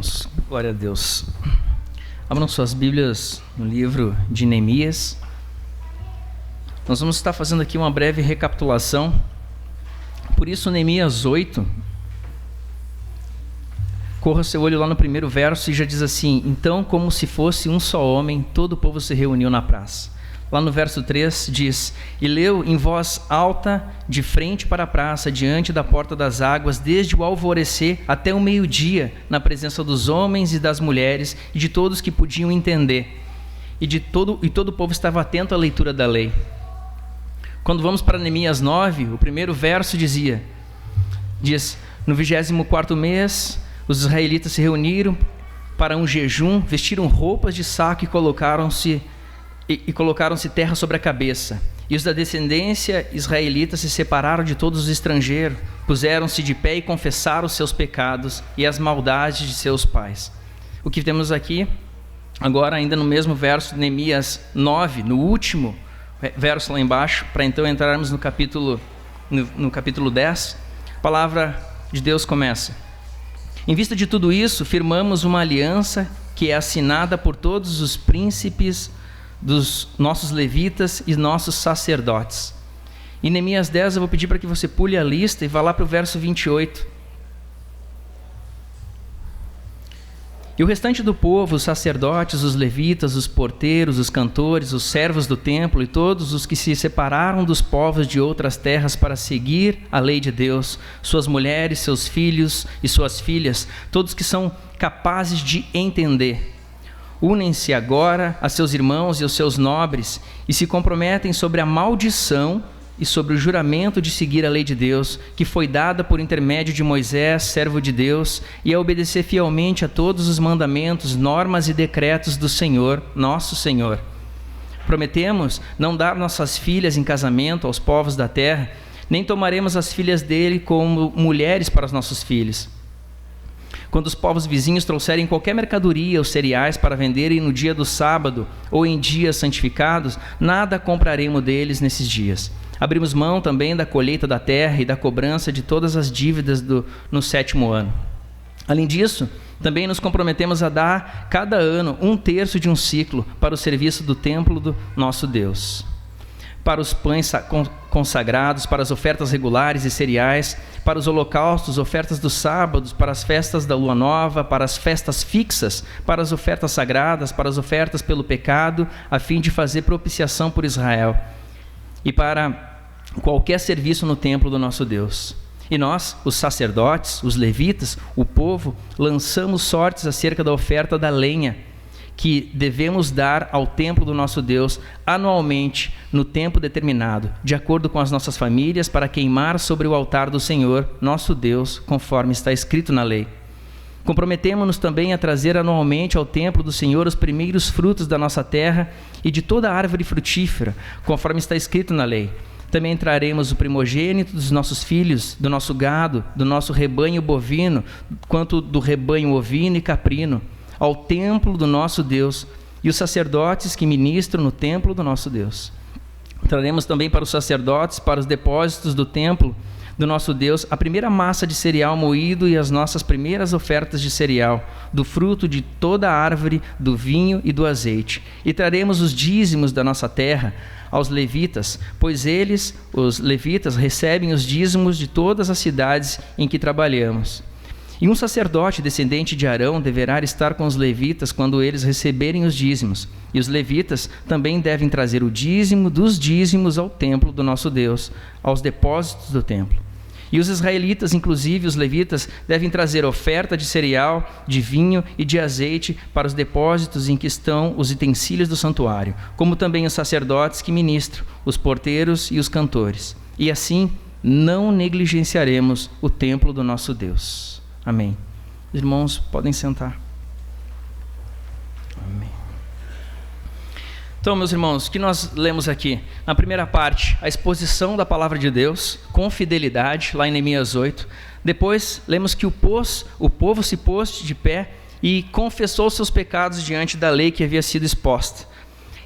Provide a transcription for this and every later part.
irmãos. Glória a Deus. Abram suas Bíblias no livro de Neemias. Nós vamos estar fazendo aqui uma breve recapitulação. Por isso, Neemias 8. Corra seu olho lá no primeiro verso e já diz assim: então, como se fosse um só homem, todo o povo se reuniu na praça. Lá no verso 3 diz: e leu em voz alta, de frente para a praça, diante da porta das águas, desde o alvorecer até o meio-dia, na presença dos homens e das mulheres, e de todos que podiam entender. E todo o povo estava atento à leitura da lei. Quando vamos para Neemias 9, o primeiro verso diz: no 24º mês, os israelitas se reuniram para um jejum, vestiram roupas de saco e colocaram-se terra sobre a cabeça. E os da descendência israelita se separaram de todos os estrangeiros, puseram-se de pé e confessaram os seus pecados e as maldades de seus pais. O que temos aqui, agora ainda no mesmo verso de Neemias 9, no último verso lá embaixo, para então entrarmos no capítulo 10, a palavra de Deus começa: em vista de tudo isso, firmamos uma aliança que é assinada por todos os príncipes dos nossos levitas e nossos sacerdotes. Em Neemias 10 eu vou pedir para que você pule a lista e vá lá para o verso 28. E o restante do povo, os sacerdotes, os levitas, os porteiros, os cantores, os servos do templo e todos os que se separaram dos povos de outras terras para seguir a lei de Deus, suas mulheres, seus filhos e suas filhas, todos que são capazes de entender, unem-se agora a seus irmãos e aos seus nobres e se comprometem sobre a maldição e sobre o juramento de seguir a lei de Deus, que foi dada por intermédio de Moisés, servo de Deus, e a obedecer fielmente a todos os mandamentos, normas e decretos do Senhor, nosso Senhor. Prometemos não dar nossas filhas em casamento aos povos da terra, nem tomaremos as filhas dele como mulheres para os nossos filhos. Quando os povos vizinhos trouxerem qualquer mercadoria ou cereais para venderem no dia do sábado ou em dias santificados, nada compraremos deles nesses dias. Abrimos mão também da colheita da terra e da cobrança de todas as dívidas no 7º ano. Além disso, também nos comprometemos a dar cada ano 1/3 de um ciclo para o serviço do templo do nosso Deus, para os pães consagrados, para as ofertas regulares e cereais, para os holocaustos, ofertas dos sábados, para as festas da lua nova, para as festas fixas, para as ofertas sagradas, para as ofertas pelo pecado, a fim de fazer propiciação por Israel, e para qualquer serviço no templo do nosso Deus. E nós, os sacerdotes, os levitas, o povo, lançamos sortes acerca da oferta da lenha, que devemos dar ao templo do nosso Deus anualmente, no tempo determinado, de acordo com as nossas famílias, para queimar sobre o altar do Senhor, nosso Deus, conforme está escrito na lei. Comprometemo-nos também a trazer anualmente ao templo do Senhor os primeiros frutos da nossa terra e de toda árvore frutífera, conforme está escrito na lei. Também traremos o primogênito dos nossos filhos, do nosso gado, do nosso rebanho bovino, quanto do rebanho ovino e caprino, ao templo do nosso Deus, e os sacerdotes que ministram no templo do nosso Deus. Traremos também para os sacerdotes, para os depósitos do templo do nosso Deus, a primeira massa de cereal moído e as nossas primeiras ofertas de cereal, do fruto de toda a árvore, do vinho e do azeite. E traremos os dízimos da nossa terra aos levitas, pois eles, os levitas, recebem os dízimos de todas as cidades em que trabalhamos. E um sacerdote descendente de Arão deverá estar com os levitas quando eles receberem os dízimos. E os levitas também devem trazer o dízimo dos dízimos ao templo do nosso Deus, aos depósitos do templo. E os israelitas, inclusive os levitas, devem trazer oferta de cereal, de vinho e de azeite para os depósitos em que estão os utensílios do santuário, como também os sacerdotes que ministram, os porteiros e os cantores. E assim não negligenciaremos o templo do nosso Deus. Amém. Os irmãos podem sentar. Amém. Então, meus irmãos, o que nós lemos aqui? Na primeira parte, a exposição da palavra de Deus com fidelidade, lá em Neemias 8. Depois, lemos que o povo se pôs de pé e confessou seus pecados diante da lei que havia sido exposta.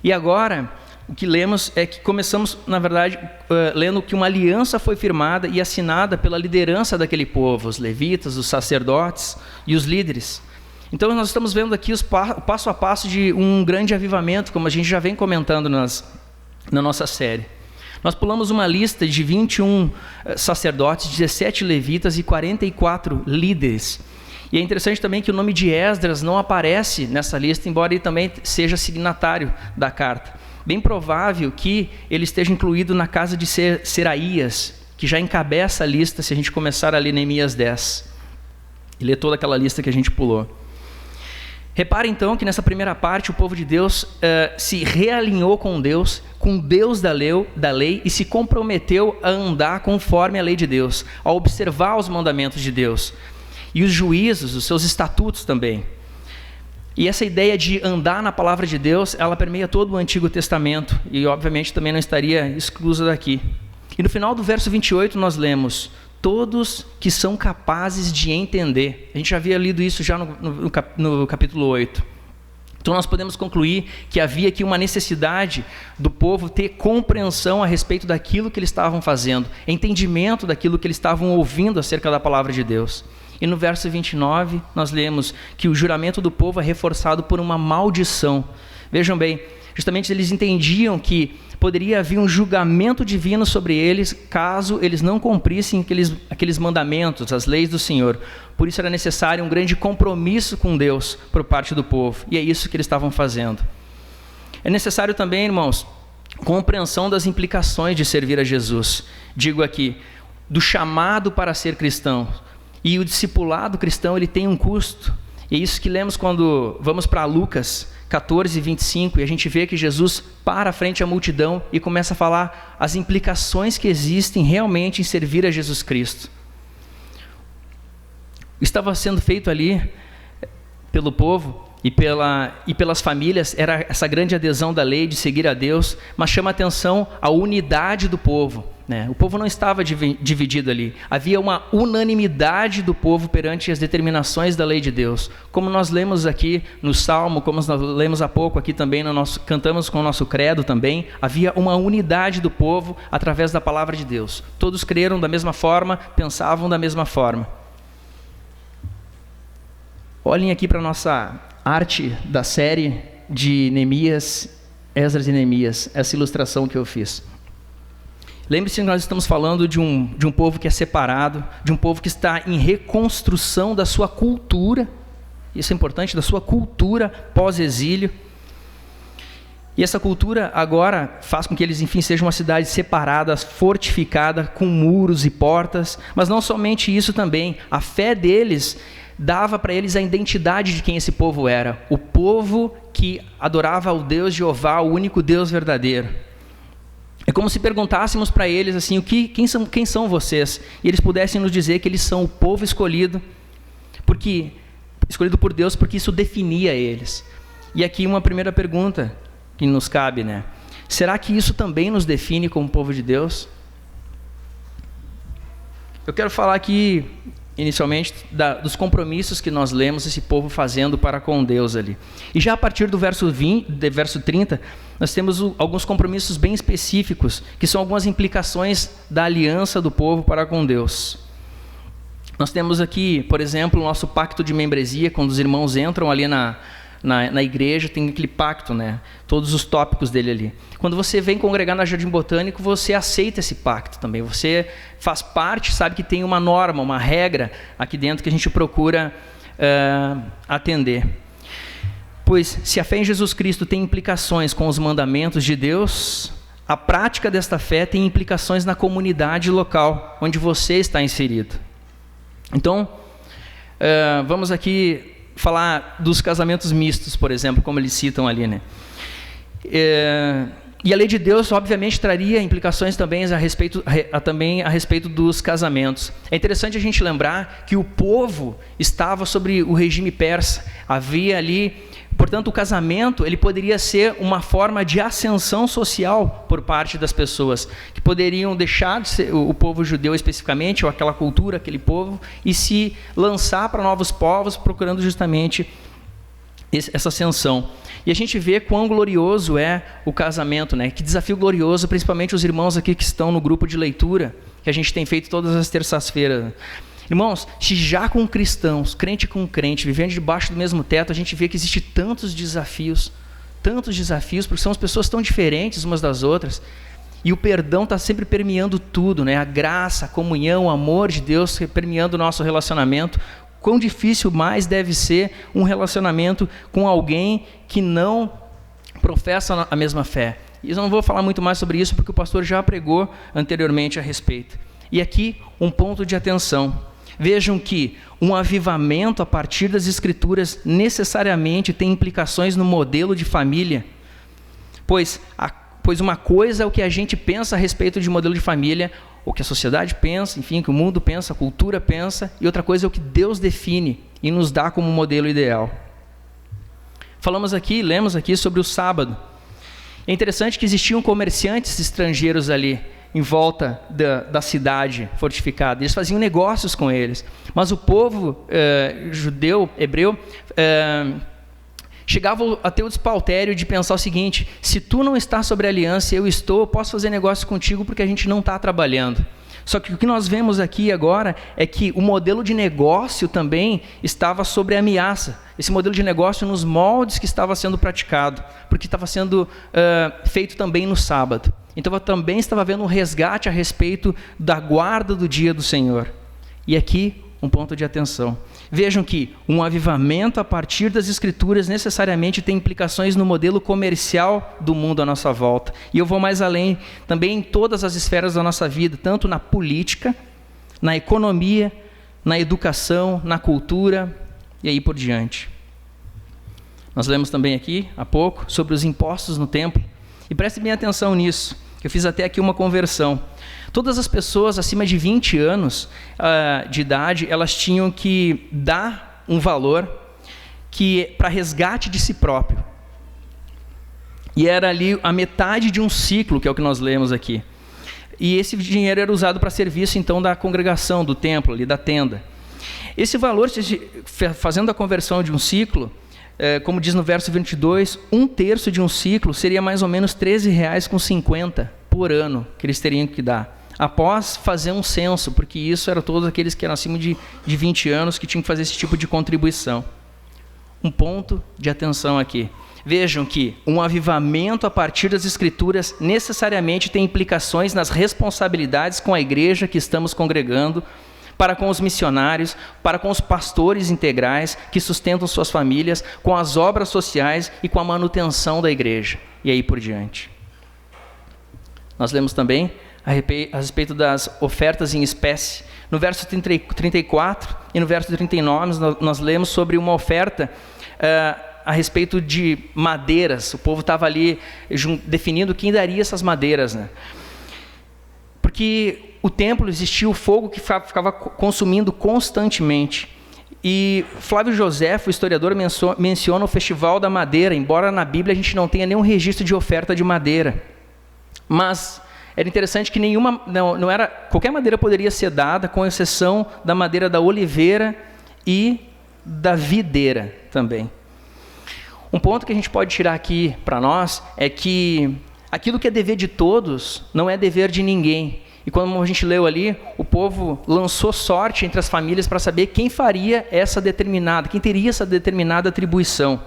E agora, o que lemos é que começamos, na verdade, lendo que uma aliança foi firmada e assinada pela liderança daquele povo, os levitas, os sacerdotes e os líderes. Então nós estamos vendo aqui o passo a passo de um grande avivamento, como a gente já vem comentando na nossa série. Nós pulamos uma lista de 21 sacerdotes, 17 levitas e 44 líderes. E é interessante também que o nome de Esdras não aparece nessa lista, embora ele também seja signatário da carta. Bem provável que ele esteja incluído na casa de Seraías, que já encabeça a lista se a gente começar a ler Neemias 10. E ler toda aquela lista que a gente pulou. Repare então que nessa primeira parte o povo de Deus se realinhou com Deus da lei e se comprometeu a andar conforme a lei de Deus, a observar os mandamentos de Deus e os juízos, os seus estatutos também. E essa ideia de andar na palavra de Deus, ela permeia todo o Antigo Testamento e obviamente também não estaria exclusa daqui. E no final do verso 28 nós lemos: todos que são capazes de entender. A gente já havia lido isso já no capítulo 8. Então nós podemos concluir que havia aqui uma necessidade do povo ter compreensão a respeito daquilo que eles estavam fazendo, entendimento daquilo que eles estavam ouvindo acerca da palavra de Deus. E no verso 29 nós lemos que o juramento do povo é reforçado por uma maldição. Vejam bem, justamente eles entendiam que poderia haver um julgamento divino sobre eles caso eles não cumprissem aqueles mandamentos, as leis do Senhor. Por isso era necessário um grande compromisso com Deus por parte do povo. E é isso que eles estavam fazendo. É necessário também, irmãos, compreensão das implicações de servir a Jesus. Digo aqui, do chamado para ser cristão. E o discipulado cristão, ele tem um custo. E é isso que lemos quando vamos para Lucas 14, 25, e a gente vê que Jesus para frente à multidão e começa a falar as implicações que existem realmente em servir a Jesus Cristo. Estava sendo feito ali pelo povo e pelas famílias, era essa grande adesão da lei de seguir a Deus, mas chama a atenção a unidade do povo. O povo não estava dividido ali, havia uma unanimidade do povo perante as determinações da lei de Deus, como nós lemos aqui no Salmo, como nós lemos há pouco aqui também, cantamos com o nosso credo também, havia uma unidade do povo através da palavra de Deus, todos creram da mesma forma, pensavam da mesma forma. Olhem aqui para a nossa arte da série de Neemias, Esdras e Neemias, essa ilustração que eu fiz. Lembre-se que nós estamos falando de um povo que é separado, de um povo que está em reconstrução da sua cultura, isso é importante, da sua cultura pós-exílio. E essa cultura agora faz com que eles, enfim, sejam uma cidade separada, fortificada, com muros e portas, mas não somente isso também, a fé deles dava para eles a identidade de quem esse povo era, o povo que adorava ao Deus Jeová, o único Deus verdadeiro. É como se perguntássemos para eles assim, quem são vocês? E eles pudessem nos dizer que eles são o povo escolhido por Deus, porque isso definia eles. E aqui uma primeira pergunta que nos cabe, será que isso também nos define como povo de Deus? Eu quero falar aqui, inicialmente, dos compromissos que nós lemos esse povo fazendo para com Deus ali. E já a partir do verso 30, nós temos alguns compromissos bem específicos, que são algumas implicações da aliança do povo para com Deus. Nós temos aqui, por exemplo, o nosso pacto de membresia, quando os irmãos entram ali na igreja, tem aquele pacto, todos os tópicos dele ali. Quando você vem congregar na Jardim Botânico, você aceita esse pacto também, você faz parte, sabe que tem uma norma, uma regra aqui dentro que a gente procura atender. Pois se a fé em Jesus Cristo tem implicações com os mandamentos de Deus, a prática desta fé tem implicações na comunidade local, onde você está inserido. Então, vamos aqui falar dos casamentos mistos, por exemplo, como eles citam ali, e a lei de Deus, obviamente, traria implicações também a respeito dos casamentos. É interessante a gente lembrar que o povo estava sobre o regime persa, havia ali, portanto, o casamento ele poderia ser uma forma de ascensão social por parte das pessoas, que poderiam deixar de ser o povo judeu especificamente, ou aquela cultura, aquele povo, e se lançar para novos povos, procurando justamente essa ascensão. E a gente vê quão glorioso é o casamento, que desafio glorioso, principalmente os irmãos aqui que estão no grupo de leitura, que a gente tem feito todas as terças-feiras. Irmãos, se já com cristãos, crente com crente, vivendo debaixo do mesmo teto, a gente vê que existe tantos desafios, porque são as pessoas tão diferentes umas das outras, e o perdão está sempre permeando tudo, né? A graça, a comunhão, o amor de Deus permeando o nosso relacionamento. Quão difícil mais deve ser um relacionamento com alguém que não professa a mesma fé. E eu não vou falar muito mais sobre isso, porque o pastor já pregou anteriormente a respeito. E aqui, um ponto de atenção. Vejam que um avivamento a partir das Escrituras necessariamente tem implicações no modelo de família, pois uma coisa é o que a gente pensa a respeito de modelo de família, o que a sociedade pensa, enfim, o que o mundo pensa, a cultura pensa, e outra coisa é o que Deus define e nos dá como modelo ideal. Lemos aqui sobre o sábado. É interessante que existiam comerciantes estrangeiros ali, em volta da cidade fortificada. Eles faziam negócios com eles. Mas o povo judeu, hebreu, chegava a ter o despautério de pensar o seguinte: se tu não está sobre a aliança e eu estou, eu posso fazer negócio contigo porque a gente não está trabalhando. Só que o que nós vemos aqui agora é que o modelo de negócio também estava sobre ameaça. Esse modelo de negócio nos moldes que estava sendo praticado, porque estava sendo feito também no sábado. Então também estava havendo um resgate a respeito da guarda do dia do Senhor. E aqui um ponto de atenção. Vejam que um avivamento a partir das Escrituras necessariamente tem implicações no modelo comercial do mundo à nossa volta. E eu vou mais além, também em todas as esferas da nossa vida, tanto na política, na economia, na educação, na cultura e aí por diante. Nós lemos também aqui, há pouco, sobre os impostos no templo. E preste bem atenção nisso, que eu fiz até aqui uma conversão. Todas as pessoas acima de 20 anos de idade, elas tinham que dar um valor para resgate de si próprio. E era ali a metade de um ciclo, que é o que nós lemos aqui. E esse dinheiro era usado para serviço, então, da congregação, do templo, ali, da tenda. Esse valor, fazendo a conversão de um ciclo, como diz no verso 22, 1/3 de um ciclo seria mais ou menos R$13,50 por ano que eles teriam que dar, após fazer um censo, porque isso era todos aqueles que eram acima de 20 anos que tinham que fazer esse tipo de contribuição. Um ponto de atenção aqui. Vejam que um avivamento a partir das Escrituras necessariamente tem implicações nas responsabilidades com a igreja que estamos congregando, para com os missionários, para com os pastores integrais que sustentam suas famílias, com as obras sociais e com a manutenção da igreja, e aí por diante. Nós lemos também a respeito das ofertas em espécie. No verso 34 e no verso 39, nós lemos sobre uma oferta a respeito de madeiras. O povo estava ali definindo quem daria essas madeiras, né? Porque o templo existia o fogo que ficava consumindo constantemente. E Flávio Josefo, o historiador, menciona o Festival da Madeira, embora na Bíblia a gente não tenha nenhum registro de oferta de madeira. Mas era interessante que qualquer madeira poderia ser dada, com exceção da madeira da oliveira e da videira também. Um ponto que a gente pode tirar aqui para nós é que aquilo que é dever de todos não é dever de ninguém. E como a gente leu ali, o povo lançou sorte entre as famílias para saber quem faria quem teria essa determinada atribuição.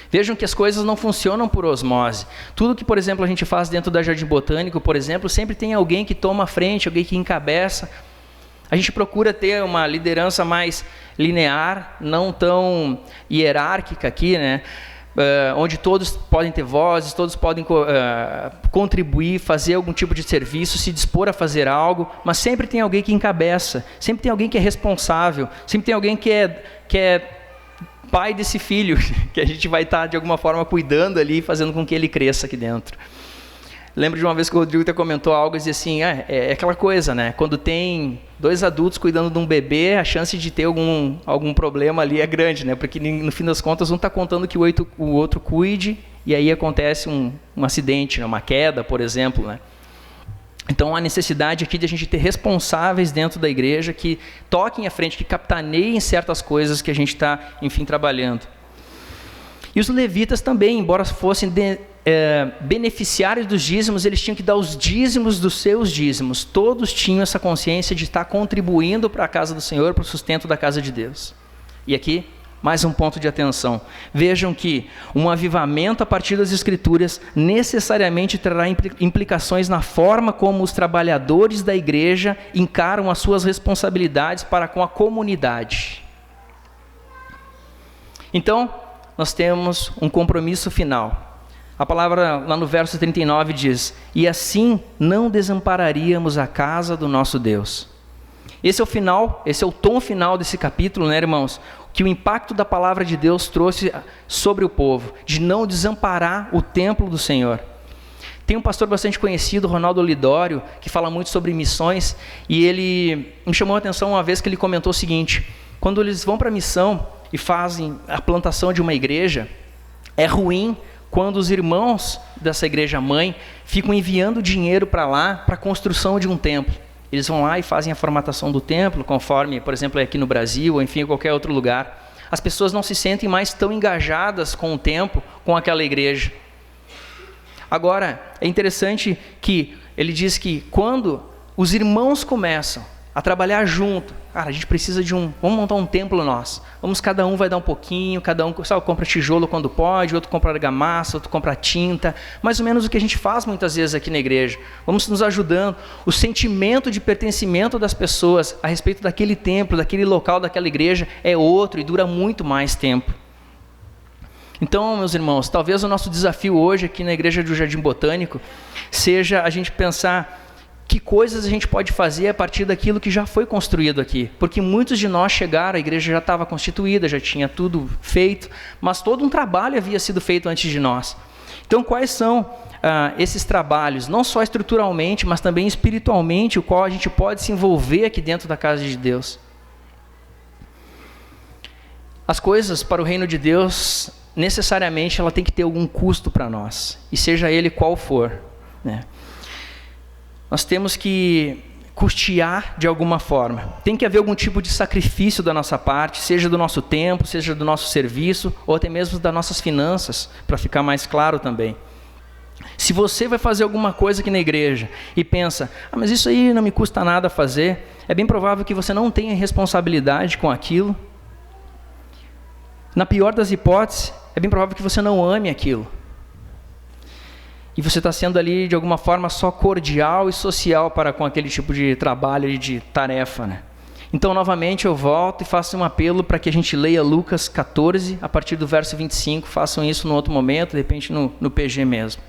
Vejam que as coisas não funcionam por osmose. Tudo que, por exemplo, a gente faz dentro da Jardim Botânico, por exemplo, sempre tem alguém que toma a frente, alguém que encabeça. A gente procura ter uma liderança mais linear, não tão hierárquica aqui, né? Onde todos podem ter vozes, todos podem contribuir, fazer algum tipo de serviço, se dispor a fazer algo, mas sempre tem alguém que encabeça, sempre tem alguém que é responsável, sempre tem alguém que é pai desse filho, que a gente vai estar de alguma forma cuidando ali e fazendo com que ele cresça aqui dentro. Lembro de uma vez que o Rodrigo até comentou algo e dizia assim, é aquela coisa, né? Quando tem 2 adultos cuidando de um bebê, a chance de ter algum problema ali é grande, né? Porque no fim das contas um está contando que o outro cuide e aí acontece um acidente, né? Uma queda, por exemplo, né? Então há necessidade aqui de a gente ter responsáveis dentro da igreja que toquem à frente, que capitaneiem certas coisas que a gente está, enfim, trabalhando. E os levitas também, embora fossem beneficiários dos dízimos, eles tinham que dar os dízimos dos seus dízimos. Todos tinham essa consciência de estar contribuindo para a casa do Senhor, para o sustento da casa de Deus. E aqui, mais um ponto de atenção. Vejam que um avivamento a partir das Escrituras necessariamente trará implicações na forma como os trabalhadores da igreja encaram as suas responsabilidades para com a comunidade. Então, nós temos um compromisso final. A palavra lá no verso 39 diz: e assim não desampararíamos a casa do nosso Deus. Esse é o final, esse é o tom final desse capítulo, né, irmãos? Que o impacto da palavra de Deus trouxe sobre o povo, de não desamparar o templo do Senhor. Tem um pastor bastante conhecido, Ronaldo Lidório, que fala muito sobre missões, e ele me chamou a atenção uma vez que ele comentou o seguinte: quando eles vão para a missão e fazem a plantação de uma igreja, é ruim quando os irmãos dessa igreja mãe ficam enviando dinheiro para lá para a construção de um templo. Eles vão lá e fazem a formatação do templo, conforme, por exemplo, é aqui no Brasil, ou enfim, em qualquer outro lugar. As pessoas não se sentem mais tão engajadas com o templo, com aquela igreja. Agora, é interessante que ele diz que quando os irmãos começam a trabalhar junto, cara, a gente precisa vamos montar um templo nós. Cada um vai dar um pouquinho, cada um, compra tijolo quando pode, outro compra argamassa, outro compra tinta, mais ou menos o que a gente faz muitas vezes aqui na igreja. Vamos nos ajudando. O sentimento de pertencimento das pessoas a respeito daquele templo, daquele local, daquela igreja é outro e dura muito mais tempo. Então, meus irmãos, talvez o nosso desafio hoje aqui na igreja do Jardim Botânico seja a gente pensar que coisas a gente pode fazer a partir daquilo que já foi construído aqui. Porque muitos de nós chegaram, a igreja já estava constituída, já tinha tudo feito, mas todo um trabalho havia sido feito antes de nós. Então, quais são esses trabalhos, não só estruturalmente, mas também espiritualmente, o qual a gente pode se envolver aqui dentro da casa de Deus? As coisas para o reino de Deus, necessariamente, ela tem que ter algum custo para nós, e seja ele qual for, né? Nós temos que custear de alguma forma. Tem que haver algum tipo de sacrifício da nossa parte, seja do nosso tempo, seja do nosso serviço, ou até mesmo das nossas finanças, para ficar mais claro também. Se você vai fazer alguma coisa aqui na igreja e pensa, mas isso aí não me custa nada fazer, é bem provável que você não tenha responsabilidade com aquilo. Na pior das hipóteses, é bem provável que você não ame aquilo. E você está sendo ali, de alguma forma, só cordial e social para com aquele tipo de trabalho e de tarefa, né? Então, novamente, eu volto e faço um apelo para que a gente leia Lucas 14, a partir do verso 25. Façam isso no outro momento, de repente no PG mesmo.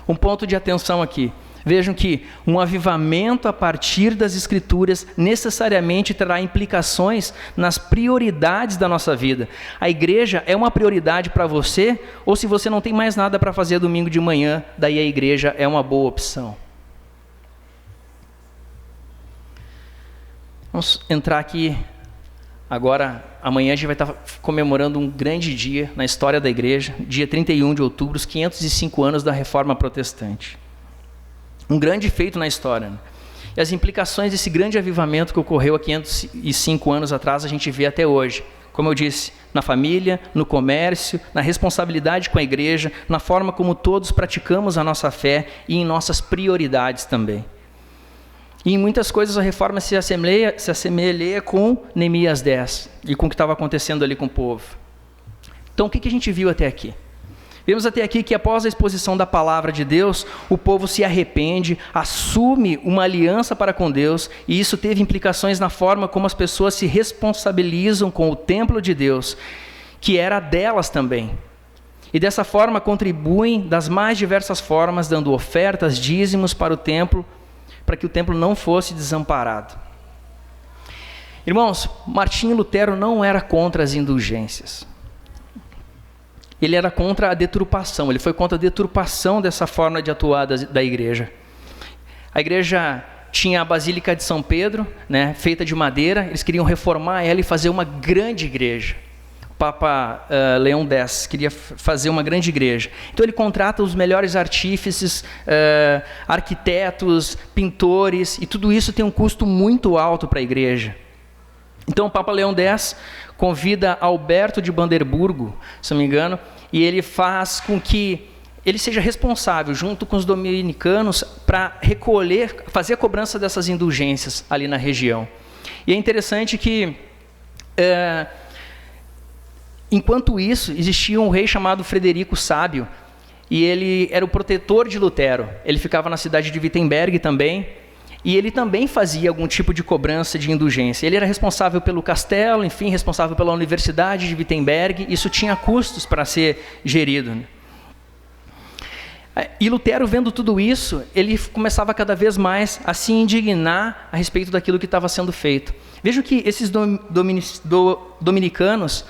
Um ponto de atenção aqui. Vejam que um avivamento a partir das Escrituras necessariamente trará implicações nas prioridades da nossa vida. A igreja é uma prioridade para você, ou se você não tem mais nada para fazer domingo de manhã, daí a igreja é uma boa opção. Vamos entrar aqui agora. Amanhã a gente vai estar comemorando um grande dia na história da igreja, dia 31 de outubro, os 505 anos da Reforma Protestante. Um grande feito na história, né? E as implicações desse grande avivamento que ocorreu há 505 anos atrás, a gente vê até hoje. Como eu disse, na família, no comércio, na responsabilidade com a igreja, na forma como todos praticamos a nossa fé e em nossas prioridades também. E em muitas coisas a reforma se assemelha com Neemias 10 e com o que estava acontecendo ali com o povo. Então, o que a gente viu até aqui? Vemos até aqui que após a exposição da palavra de Deus, o povo se arrepende, assume uma aliança para com Deus, e isso teve implicações na forma como as pessoas se responsabilizam com o templo de Deus, que era delas também. E dessa forma contribuem das mais diversas formas, dando ofertas, dízimos para o templo, para que o templo não fosse desamparado. Irmãos, Martinho Lutero não era contra as indulgências. Ele era contra a deturpação, ele foi contra a deturpação dessa forma de atuar da igreja. A igreja tinha a Basílica de São Pedro, né, feita de madeira, eles queriam reformar ela e fazer uma grande igreja. O Papa Leão X queria fazer uma grande igreja. Então ele contrata os melhores artífices, arquitetos, pintores, e tudo isso tem um custo muito alto para a igreja. Então o Papa Leão X convida Alberto de Banderburgo, se não me engano, e ele faz com que ele seja responsável, junto com os dominicanos, para recolher, fazer a cobrança dessas indulgências ali na região. E é interessante que, enquanto isso, existia um rei chamado Frederico Sábio, e ele era o protetor de Lutero. Ele ficava na cidade de Wittenberg também, e ele também fazia algum tipo de cobrança de indulgência. Ele era responsável pelo castelo, enfim, responsável pela Universidade de Wittenberg. Isso tinha custos para ser gerido. E Lutero, vendo tudo isso, ele começava cada vez mais a se indignar a respeito daquilo que estava sendo feito. Vejam que esses dominicanos,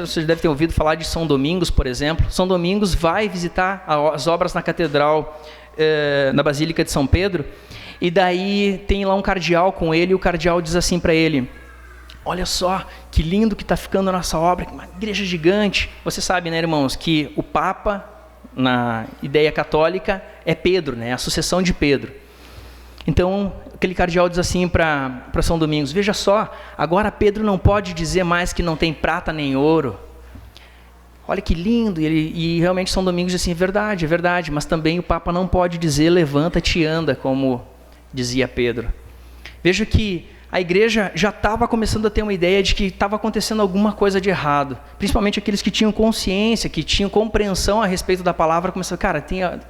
vocês devem ter ouvido falar de São Domingos, por exemplo. São Domingos vai visitar as obras na catedral, na Basílica de São Pedro, e daí tem lá um cardeal com ele, e o cardeal diz assim para ele: olha só, que lindo que está ficando a nossa obra, uma igreja gigante. Você sabe, né, irmãos, que o Papa, na ideia católica, é Pedro, né, a sucessão de Pedro. Então, aquele cardeal diz assim para São Domingos: veja só, agora Pedro não pode dizer mais que não tem prata nem ouro. Olha que lindo. E realmente São Domingos diz assim: é verdade, mas também o Papa não pode dizer levanta-te e anda, como dizia Pedro. Veja que a igreja já estava começando a ter uma ideia de que estava acontecendo alguma coisa de errado. Principalmente aqueles que tinham consciência, que tinham compreensão a respeito da palavra, começaram: cara,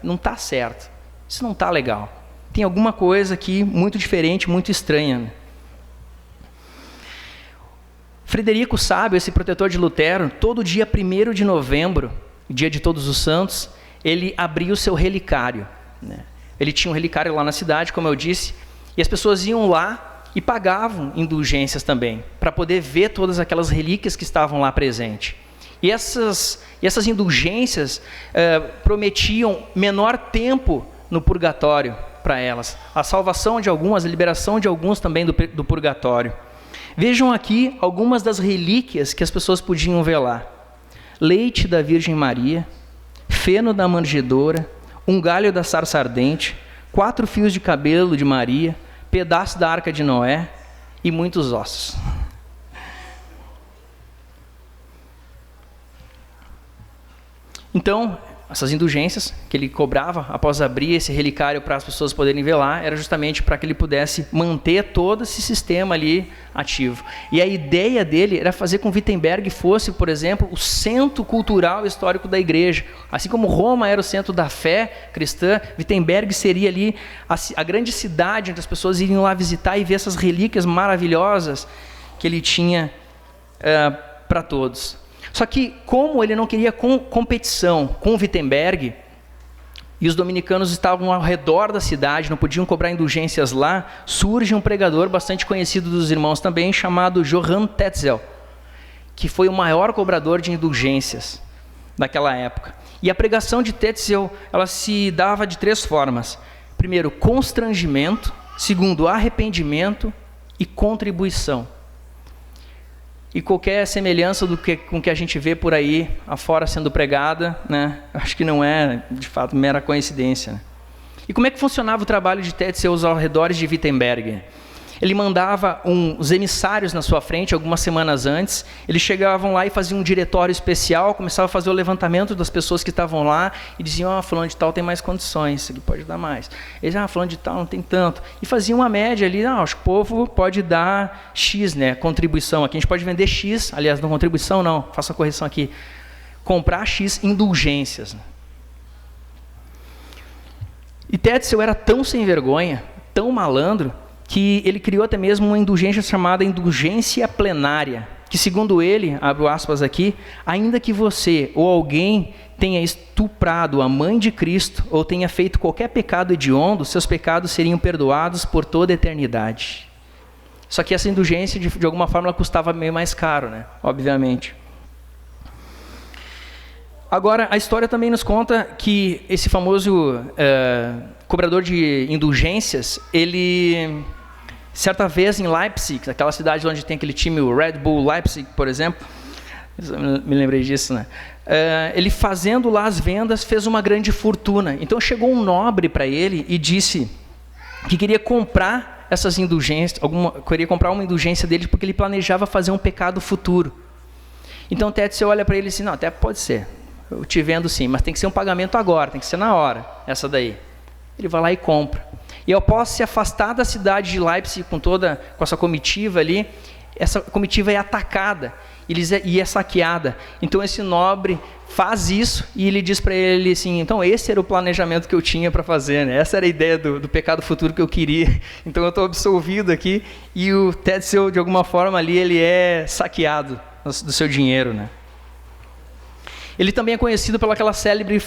não está certo, isso não está legal. Tem alguma coisa aqui muito diferente, muito estranha. Frederico Sábio, esse protetor de Lutero, todo dia 1º de novembro, dia de Todos os Santos, ele abria o seu relicário, né? Ele tinha um relicário lá na cidade, como eu disse, e as pessoas iam lá e pagavam indulgências também, para poder ver todas aquelas relíquias que estavam lá presentes. E essas indulgências prometiam menor tempo no purgatório para elas, a salvação de algumas, a liberação de alguns também do purgatório. Vejam aqui algumas das relíquias que as pessoas podiam ver lá: leite da Virgem Maria, feno da manjedoura, um galho da sarça ardente, 4 fios de cabelo de Maria, pedaço da arca de Noé e muitos ossos. Então, essas indulgências que ele cobrava após abrir esse relicário para as pessoas poderem ver lá, era justamente para que ele pudesse manter todo esse sistema ali ativo. E a ideia dele era fazer com que Wittenberg fosse, por exemplo, o centro cultural e histórico da igreja. Assim como Roma era o centro da fé cristã, Wittenberg seria ali a grande cidade onde as pessoas iriam lá visitar e ver essas relíquias maravilhosas que ele tinha para todos. Só que, como ele não queria competição com Wittenberg, e os dominicanos estavam ao redor da cidade, não podiam cobrar indulgências lá, surge um pregador bastante conhecido dos irmãos também, chamado Johann Tetzel, que foi o maior cobrador de indulgências daquela época. E a pregação de Tetzel, ela se dava de 3 formas. Primeiro, constrangimento. Segundo, arrependimento e contribuição. E qualquer semelhança com o que a gente vê por aí afora sendo pregada, né, acho que não é, de fato, mera coincidência, né? E como é que funcionava o trabalho de Tetzel aos arredores de Wittenberg? Ele mandava uns emissários na sua frente algumas semanas antes, eles chegavam lá e faziam um diretório especial, começavam a fazer o levantamento das pessoas que estavam lá e diziam: fulano de tal tem mais condições, ele pode dar mais. Eles: fulano de tal não tem tanto. E faziam uma média ali: acho que o povo pode dar X, né, contribuição. Aqui a gente pode vender X, aliás, não contribuição não, faça a correção aqui, comprar X indulgências. E Tetzel era tão sem vergonha, tão malandro, que ele criou até mesmo uma indulgência chamada indulgência plenária, que segundo ele, abro aspas aqui, ainda que você ou alguém tenha estuprado a mãe de Cristo ou tenha feito qualquer pecado hediondo, seus pecados seriam perdoados por toda a eternidade. Só que essa indulgência, de alguma forma, ela custava meio mais caro, né? Obviamente. Agora, a história também nos conta que esse famoso cobrador de indulgências, ele, certa vez em Leipzig, aquela cidade onde tem aquele time, o Red Bull Leipzig, por exemplo, me lembrei disso, né? Ele fazendo lá as vendas, fez uma grande fortuna. Então chegou um nobre para ele e disse que queria comprar essas indulgências, queria comprar uma indulgência dele porque ele planejava fazer um pecado futuro. Então o Tetzel olha para ele e diz, não, até pode ser, eu te vendo sim, mas tem que ser um pagamento agora, tem que ser na hora, essa daí. Ele vai lá e compra. E após se afastar da cidade de Leipzig com essa comitiva ali, essa comitiva é atacada e é saqueada. Então esse nobre faz isso e ele diz para ele assim, então esse era o planejamento que eu tinha para fazer, né? Essa era a ideia do pecado futuro que eu queria. Então eu estou absolvido aqui e o Tetzel, de alguma forma ali, ele é saqueado do seu dinheiro, né? Ele também é conhecido pelaquela célebre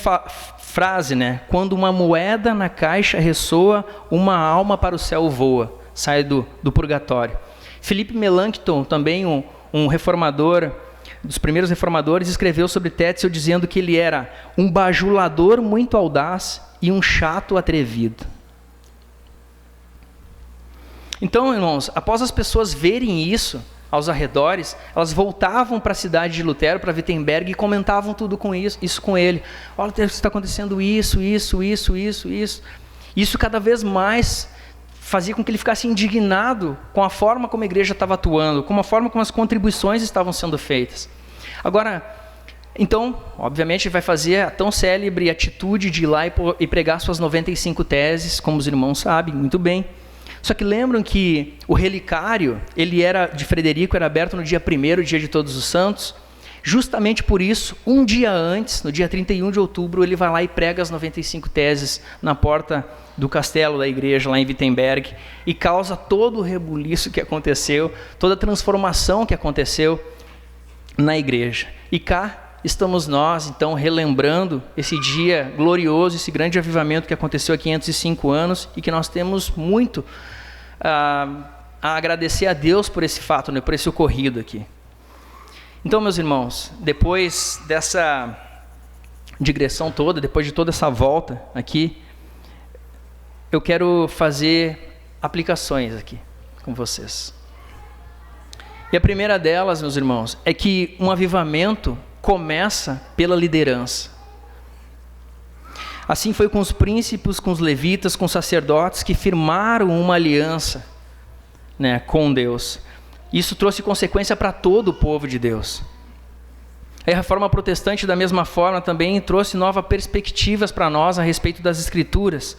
frase, né? Quando uma moeda na caixa ressoa, uma alma para o céu voa, sai do purgatório. Philippe Melanchthon, também um reformador, dos primeiros reformadores, escreveu sobre Tetzel dizendo que ele era um bajulador muito audaz e um chato atrevido. Então, irmãos, após as pessoas verem isso aos arredores, elas voltavam para a cidade de Lutero, para Wittenberg, e comentavam tudo com isso com ele. Olha, está acontecendo isso. Isso cada vez mais fazia com que ele ficasse indignado com a forma como a igreja estava atuando, com a forma como as contribuições estavam sendo feitas. Agora, então, obviamente, vai fazer a tão célebre atitude de ir lá e pregar suas 95 teses, como os irmãos sabem muito bem. Só que lembram que o relicário, de Frederico, era aberto no dia 1º, dia de Todos os Santos. Justamente por isso, um dia antes, no dia 31 de outubro, ele vai lá e prega as 95 teses na porta do castelo da igreja, lá em Wittenberg, e causa todo o rebuliço que aconteceu, toda a transformação que aconteceu na igreja. E cá estamos nós, então, relembrando esse dia glorioso, esse grande avivamento que aconteceu há 505 anos e que nós temos muito a agradecer a Deus por esse fato, né, por esse ocorrido aqui. Então, meus irmãos, depois dessa digressão toda, depois de toda essa volta aqui, eu quero fazer aplicações aqui com vocês. E a primeira delas, meus irmãos, é que um avivamento começa pela liderança. Assim foi com os príncipes, com os levitas, com os sacerdotes que firmaram uma aliança, né, com Deus. Isso trouxe consequência para todo o povo de Deus. A reforma protestante, da mesma forma, também trouxe novas perspectivas para nós a respeito das Escrituras.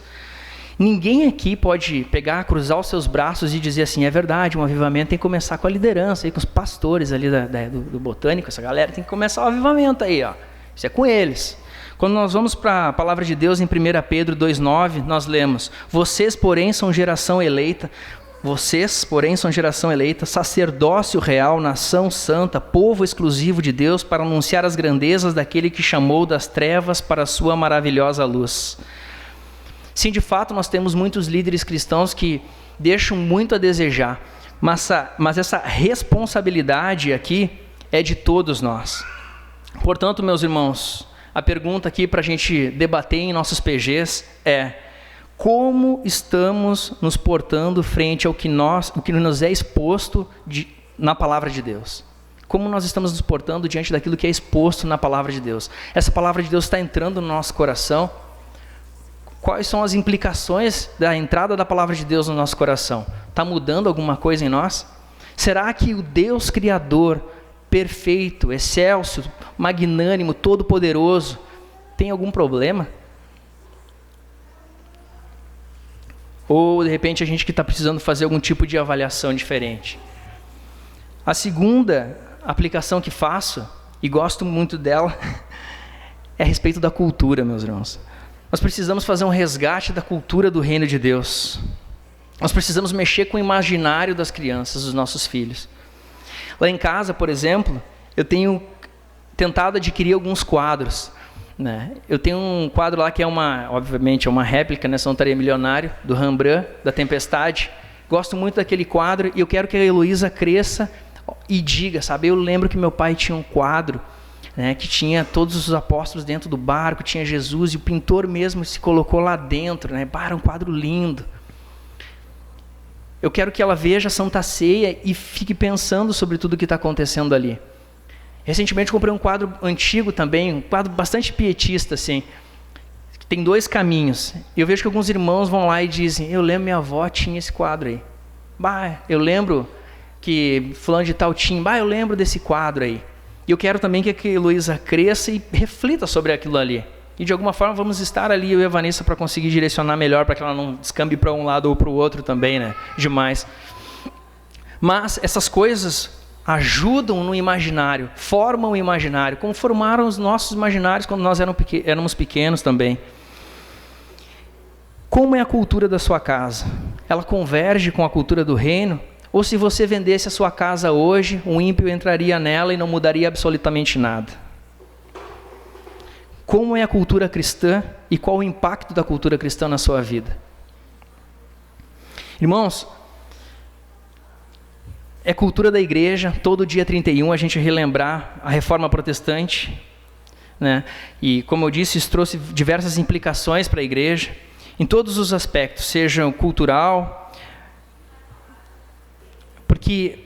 Ninguém aqui pode pegar, cruzar os seus braços e dizer assim, é verdade, um avivamento tem que começar com a liderança, aí, com os pastores ali do Botânico, essa galera tem que começar o avivamento aí, ó. Isso é com eles. Quando nós vamos para a palavra de Deus em 1 Pedro 2,9, nós lemos, vocês, porém, são geração eleita, sacerdócio real, nação santa, povo exclusivo de Deus, para anunciar as grandezas daquele que chamou das trevas para a sua maravilhosa luz. Sim, de fato, nós temos muitos líderes cristãos que deixam muito a desejar, mas essa responsabilidade aqui é de todos nós. Portanto, meus irmãos, a pergunta aqui para a gente debater em nossos PGs é: como estamos nos portando frente ao que nos é exposto na palavra de Deus? Como nós estamos nos portando diante daquilo que é exposto na palavra de Deus? Essa palavra de Deus está entrando no nosso coração? Quais são as implicações da entrada da palavra de Deus no nosso coração? Está mudando alguma coisa em nós? Será que o Deus Criador, perfeito, excelso, magnânimo, todo-poderoso, tem algum problema? Ou, de repente, a gente que está precisando fazer algum tipo de avaliação diferente? A segunda aplicação que faço, e gosto muito dela, é a respeito da cultura, meus irmãos. Nós precisamos fazer um resgate da cultura do reino de Deus. Nós precisamos mexer com o imaginário das crianças, dos nossos filhos. Lá em casa, por exemplo, eu tenho tentado adquirir alguns quadros, né? Eu tenho um quadro lá que obviamente é uma réplica, né? Senão estaria milionário, do Rembrandt, da Tempestade. Gosto muito daquele quadro e eu quero que a Heloísa cresça e diga, sabe? Eu lembro que meu pai tinha um quadro, né, que tinha todos os apóstolos dentro do barco, tinha Jesus, e o pintor mesmo se colocou lá dentro, né? Era um quadro lindo. Eu quero que ela veja a Santa Ceia e fique pensando sobre tudo o que está acontecendo ali. Recentemente comprei um quadro antigo também, um quadro bastante pietista, assim, que tem 2 caminhos. Eu vejo que alguns irmãos vão lá e dizem, eu lembro minha avó tinha esse quadro aí. Eu lembro que fulano de tal tinha, eu lembro desse quadro aí. E eu quero também que a Heloísa cresça e reflita sobre aquilo ali. E de alguma forma vamos estar ali, eu e a Vanessa, para conseguir direcionar melhor, para que ela não descambe para um lado ou para o outro também, né? Demais. Mas essas coisas ajudam no imaginário, formam o imaginário, como formaram os nossos imaginários quando nós éramos pequenos também. Como é a cultura da sua casa? Ela converge com a cultura do reino? Ou se você vendesse a sua casa hoje, um ímpio entraria nela e não mudaria absolutamente nada? Como é a cultura cristã e qual o impacto da cultura cristã na sua vida? Irmãos, é cultura da igreja, todo dia 31 a gente relembrar a reforma protestante, né? E como eu disse, isso trouxe diversas implicações para a igreja, em todos os aspectos, seja cultural, porque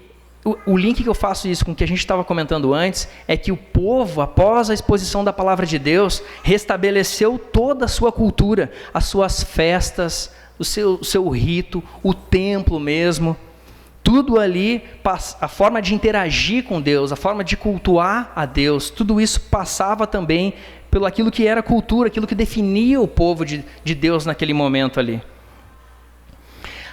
o link que eu faço isso com o que a gente estava comentando antes, é que o povo, após a exposição da palavra de Deus, restabeleceu toda a sua cultura, as suas festas, o seu rito, o templo mesmo, tudo ali, a forma de interagir com Deus, a forma de cultuar a Deus, tudo isso passava também pelo aquilo que era cultura, aquilo que definia o povo de Deus naquele momento ali.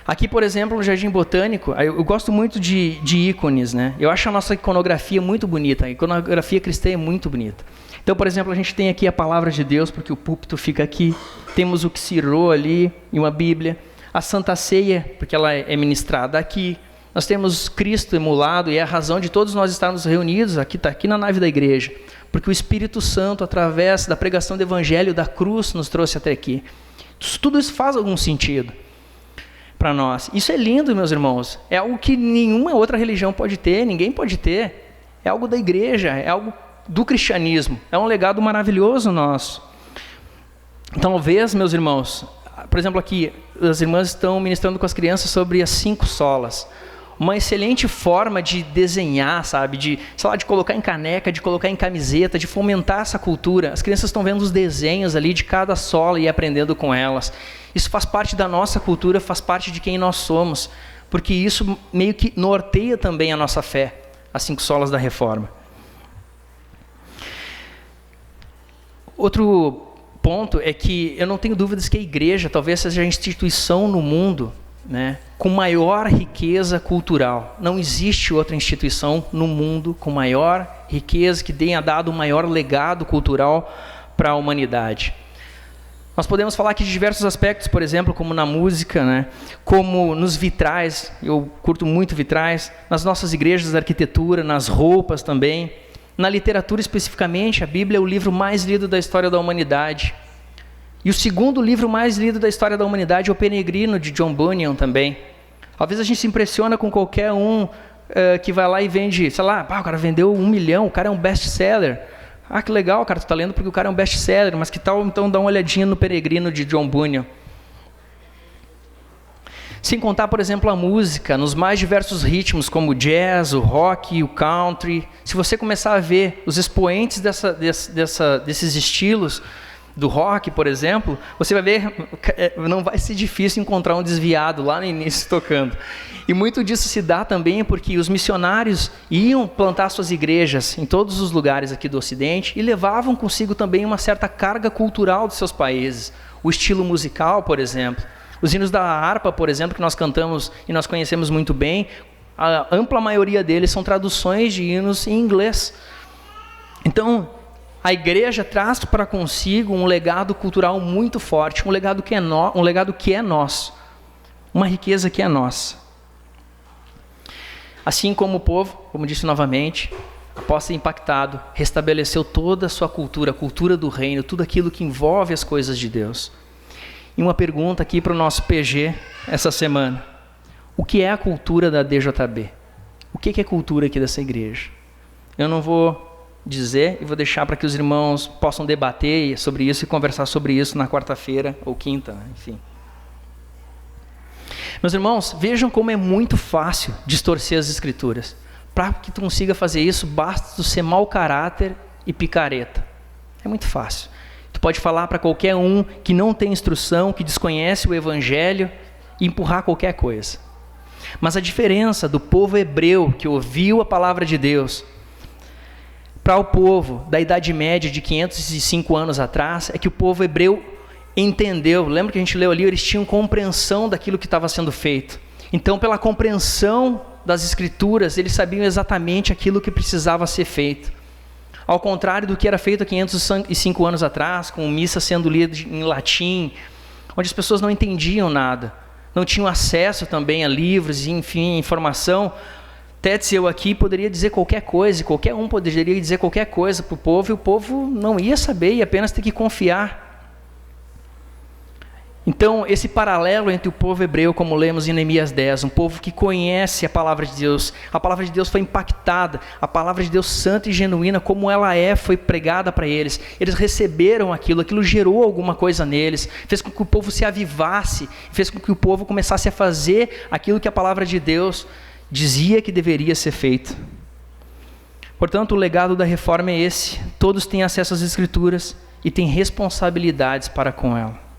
Aqui, por exemplo, no Jardim Botânico, eu gosto muito de ícones, né? Eu acho a nossa iconografia muito bonita, a iconografia cristã é muito bonita. Então, por exemplo, a gente tem aqui a palavra de Deus, porque o púlpito fica aqui, temos o Xirô ali, e uma Bíblia, a Santa Ceia, porque ela é ministrada aqui, nós temos Cristo emulado, e é a razão de todos nós estarmos reunidos, está aqui na nave da igreja, porque o Espírito Santo, através da pregação do Evangelho, da cruz, nos trouxe até aqui. Tudo isso faz algum sentido para nós. Isso é lindo, meus irmãos. É algo que nenhuma outra religião pode ter, ninguém pode ter. É algo da igreja, é algo do cristianismo. É um legado maravilhoso nosso. Talvez, meus irmãos, por exemplo aqui, as irmãs estão ministrando com as crianças sobre as 5 solas. Uma excelente forma de desenhar, sabe? De colocar em caneca, de colocar em camiseta, de fomentar essa cultura. As crianças estão vendo os desenhos ali de cada sola e aprendendo com elas. Isso faz parte da nossa cultura, faz parte de quem nós somos, porque isso meio que norteia também a nossa fé, as 5 solas da reforma. Outro ponto é que eu não tenho dúvidas que a igreja talvez seja a instituição no mundo, né, com maior riqueza cultural. Não existe outra instituição no mundo com maior riqueza, que tenha dado um maior legado cultural para a humanidade. Nós podemos falar aqui de diversos aspectos, por exemplo, como na música, né? Como nos vitrais, eu curto muito vitrais, nas nossas igrejas, arquitetura, nas roupas também, na literatura especificamente. A Bíblia é o livro mais lido da história da humanidade. E o segundo livro mais lido da história da humanidade é O Peregrino, de John Bunyan também. Às vezes a gente se impressiona com qualquer um que vai lá e vende, sei lá, o cara vendeu 1 milhão, o cara é um best-seller. Ah, que legal, cara, tu está lendo porque o cara é um best-seller, mas que tal então dar uma olhadinha no Peregrino de John Bunyan? Sem contar, por exemplo, a música, nos mais diversos ritmos, como o jazz, o rock, o country. Se você começar a ver os expoentes desses estilos, do rock, por exemplo, você vai ver, não vai ser difícil encontrar um desviado lá no início tocando. E muito disso se dá também porque os missionários iam plantar suas igrejas em todos os lugares aqui do Ocidente e levavam consigo também uma certa carga cultural dos seus países. O estilo musical, por exemplo. Os hinos da harpa, por exemplo, que nós cantamos e nós conhecemos muito bem, a ampla maioria deles são traduções de hinos em inglês. Então, a igreja traz para consigo um legado cultural muito forte, um legado que é nosso, uma riqueza que é nossa. Assim como o povo, como disse novamente, após ser impactado, restabeleceu toda a sua cultura, a cultura do reino, tudo aquilo que envolve as coisas de Deus. E uma pergunta aqui para o nosso PG essa semana: o que é a cultura da DJB? O que é cultura aqui dessa igreja? Eu não vou dizer e vou deixar para que os irmãos possam debater sobre isso e conversar sobre isso na quarta-feira ou quinta, enfim. Meus irmãos, vejam como é muito fácil distorcer as escrituras. Para que tu consiga fazer isso, basta tu ser mau caráter e picareta. É muito fácil. Tu pode falar para qualquer um que não tem instrução, que desconhece o evangelho, e empurrar qualquer coisa. Mas a diferença do povo hebreu que ouviu a palavra de Deus para o povo da Idade Média de 505 anos atrás, é que o povo hebreu entendeu. Lembra que a gente leu ali? Eles tinham compreensão daquilo que estava sendo feito. Então, pela compreensão das Escrituras, eles sabiam exatamente aquilo que precisava ser feito. Ao contrário do que era feito há 505 anos atrás, com missa sendo lida em latim, onde as pessoas não entendiam nada, não tinham acesso também a livros, enfim, informação. Tetzel aqui poderia dizer qualquer coisa, qualquer um poderia dizer qualquer coisa para o povo, e o povo não ia saber, ia apenas ter que confiar. Então, esse paralelo entre o povo hebreu, como lemos em Neemias 10, um povo que conhece a palavra de Deus foi impactada, a palavra de Deus santa e genuína, como ela foi pregada para eles. Eles receberam aquilo gerou alguma coisa neles, fez com que o povo se avivasse, fez com que o povo começasse a fazer aquilo que a palavra de Deus dizia que deveria ser feito. Portanto, o legado da reforma é esse: todos têm acesso às Escrituras e têm responsabilidades para com ela.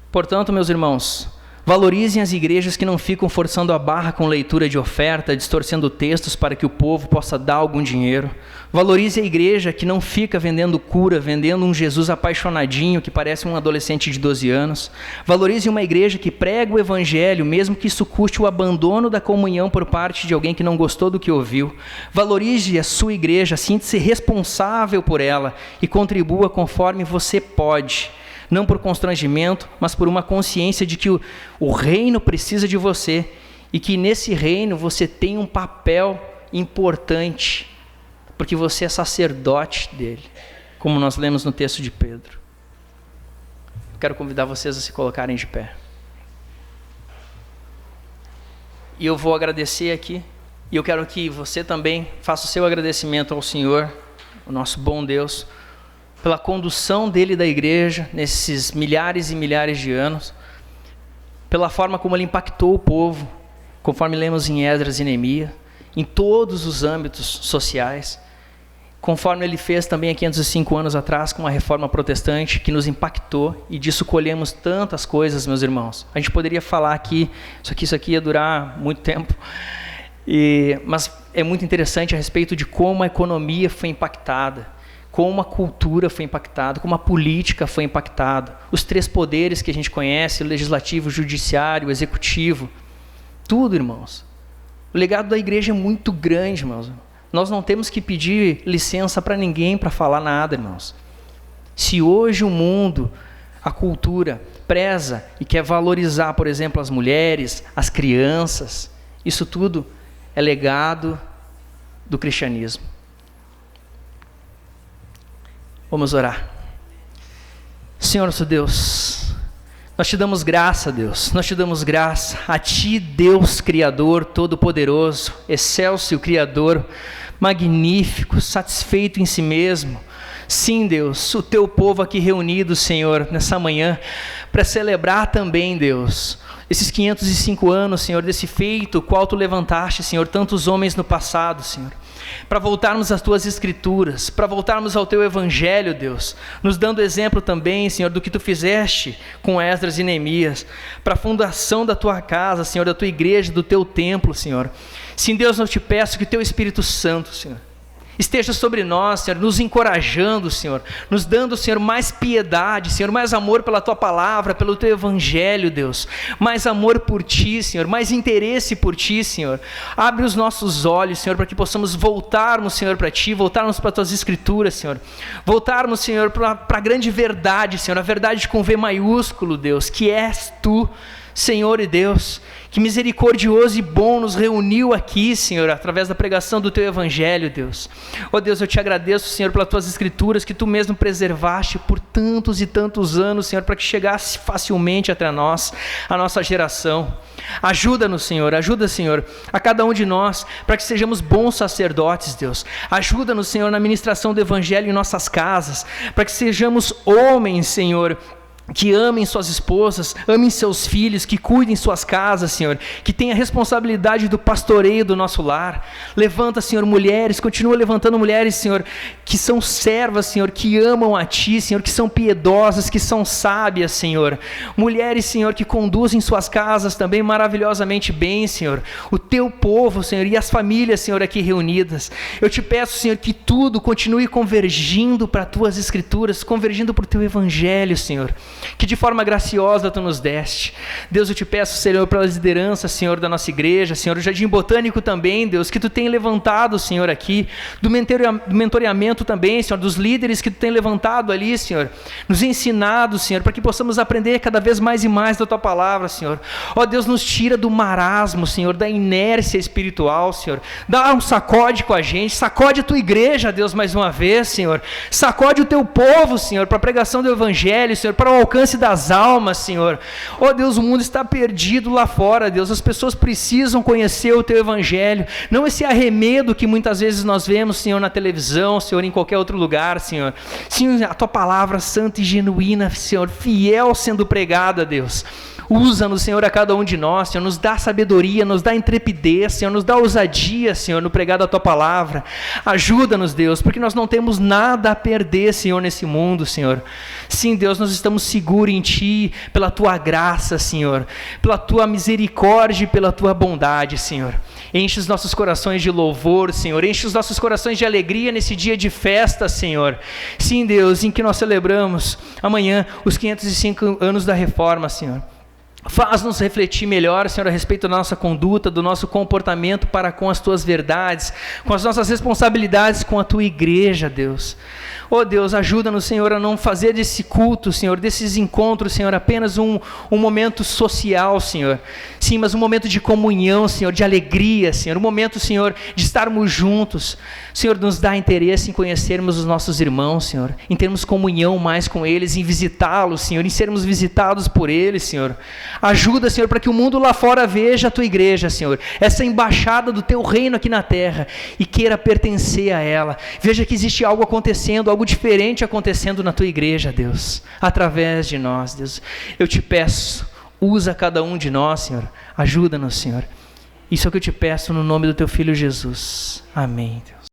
Portanto, meus irmãos, valorizem as igrejas que não ficam forçando a barra com leitura de oferta, distorcendo textos para que o povo possa dar algum dinheiro. Valorize a igreja que não fica vendendo cura, vendendo um Jesus apaixonadinho que parece um adolescente de 12 anos. Valorize uma igreja que prega o evangelho, mesmo que isso custe o abandono da comunhão por parte de alguém que não gostou do que ouviu. Valorize a sua igreja, sinta-se responsável por ela e contribua conforme você pode. Não por constrangimento, mas por uma consciência de que o reino precisa de você e que nesse reino você tem um papel importante, porque você é sacerdote dele, como nós lemos no texto de Pedro. Quero convidar vocês a se colocarem de pé. E eu vou agradecer aqui, e eu quero que você também faça o seu agradecimento ao Senhor, o nosso bom Deus, pela condução dele da igreja nesses milhares e milhares de anos, pela forma como ele impactou o povo, conforme lemos em Esdras e Neemias, em todos os âmbitos sociais, conforme ele fez também há 505 anos atrás com a reforma protestante, que nos impactou, e disso colhemos tantas coisas, meus irmãos. A gente poderia falar aqui, isso aqui ia durar muito tempo, mas é muito interessante a respeito de como a economia foi impactada, como a cultura foi impactada, como a política foi impactada, os 3 poderes que a gente conhece, o legislativo, o judiciário, o executivo, tudo, irmãos. O legado da igreja é muito grande, irmãos. Nós não temos que pedir licença para ninguém para falar nada, irmãos. Se hoje o mundo, a cultura, preza e quer valorizar, por exemplo, as mulheres, as crianças, isso tudo é legado do cristianismo. Vamos orar. Senhor nosso Deus, nós te damos graça, Deus, nós te damos graça a Ti, Deus Criador, Todo-Poderoso, excelso Criador, magnífico, satisfeito em si mesmo. Sim, Deus, o Teu povo aqui reunido, Senhor, nessa manhã, para celebrar também, Deus, esses 505 anos, Senhor, desse feito, qual Tu levantaste, Senhor, tantos homens no passado, Senhor, para voltarmos às Tuas Escrituras, para voltarmos ao Teu Evangelho, Deus, nos dando exemplo também, Senhor, do que Tu fizeste com Esdras e Neemias, para a fundação da Tua casa, Senhor, da Tua igreja, do Teu templo, Senhor. Sim, Deus, eu te peço que o Teu Espírito Santo, Senhor, esteja sobre nós, Senhor, nos encorajando, Senhor, nos dando, Senhor, mais piedade, Senhor, mais amor pela Tua palavra, pelo Teu Evangelho, Deus, mais amor por Ti, Senhor, mais interesse por Ti, Senhor. Abre os nossos olhos, Senhor, para que possamos voltarmos, Senhor, para Ti, voltarmos para Tuas Escrituras, Senhor, voltarmos, Senhor, para a grande verdade, Senhor, a verdade com V maiúsculo, Deus, que és Tu, Senhor e Deus, que misericordioso e bom nos reuniu aqui, Senhor, através da pregação do Teu Evangelho, Deus. Oh Deus, eu Te agradeço, Senhor, pelas Tuas Escrituras, que Tu mesmo preservaste por tantos e tantos anos, Senhor, para que chegasse facilmente até nós, a nossa geração. Ajuda-nos, Senhor, a cada um de nós, para que sejamos bons sacerdotes, Deus. Ajuda-nos, Senhor, na ministração do Evangelho em nossas casas, para que sejamos homens, Senhor, que amem suas esposas, amem seus filhos, que cuidem suas casas, Senhor, que tenha a responsabilidade do pastoreio do nosso lar. Levanta, Senhor, mulheres, continua levantando mulheres, Senhor, que são servas, Senhor, que amam a Ti, Senhor, que são piedosas, que são sábias, Senhor. Mulheres, Senhor, que conduzem suas casas também maravilhosamente bem, Senhor. O Teu povo, Senhor, e as famílias, Senhor, aqui reunidas. Eu te peço, Senhor, que tudo continue convergindo para as Tuas Escrituras, convergindo para o Teu Evangelho, Senhor, que de forma graciosa Tu nos deste. Deus, eu te peço, Senhor, pela liderança, Senhor, da nossa igreja, Senhor, o Jardim Botânico também, Deus, que Tu tem levantado, Senhor, aqui, do mentoreamento também, Senhor, dos líderes que Tu tem levantado ali, Senhor, nos ensinado, Senhor, para que possamos aprender cada vez mais e mais da Tua palavra, Senhor. Ó Deus, nos tira do marasmo, Senhor, da inércia espiritual, Senhor. Dá um sacode com a gente, sacode a Tua igreja, Deus, mais uma vez, Senhor. Sacode o Teu povo, Senhor, para a pregação do Evangelho, Senhor, para o alcance das almas, Senhor. Ó Deus, o mundo está perdido lá fora, Deus. As pessoas precisam conhecer o Teu Evangelho, não esse arremedo que muitas vezes nós vemos, Senhor, na televisão, Senhor, em qualquer outro lugar, Senhor. Sim, a Tua palavra santa e genuína, Senhor, fiel sendo pregada, Deus. Usa-nos, Senhor, a cada um de nós, Senhor, nos dá sabedoria, nos dá intrepidez, Senhor, nos dá ousadia, Senhor, no pregar da Tua palavra. Ajuda-nos, Deus, porque nós não temos nada a perder, Senhor, nesse mundo, Senhor. Sim, Deus, nós estamos seguros em Ti, pela Tua graça, Senhor, pela Tua misericórdia e pela Tua bondade, Senhor. Enche os nossos corações de louvor, Senhor, enche os nossos corações de alegria nesse dia de festa, Senhor. Sim, Deus, em que nós celebramos amanhã os 505 anos da Reforma, Senhor. Faz-nos refletir melhor, Senhor, a respeito da nossa conduta, do nosso comportamento para com as Tuas verdades, com as nossas responsabilidades com a Tua igreja, Deus. Oh Deus, ajuda-nos, Senhor, a não fazer desse culto, Senhor, desses encontros, Senhor, apenas um momento social, Senhor. Sim, mas um momento de comunhão, Senhor, de alegria, Senhor. Um momento, Senhor, de estarmos juntos. Senhor, nos dá interesse em conhecermos os nossos irmãos, Senhor, em termos comunhão mais com eles, em visitá-los, Senhor, em sermos visitados por eles, Senhor. Ajuda, Senhor, para que o mundo lá fora veja a Tua igreja, Senhor, essa embaixada do Teu reino aqui na terra, e queira pertencer a ela. Veja que existe algo acontecendo, algo diferente acontecendo na Tua igreja, Deus, através de nós, Deus. Eu te peço, usa cada um de nós, Senhor, ajuda-nos, Senhor. Isso é o que eu te peço no nome do Teu Filho Jesus. Amém, Deus.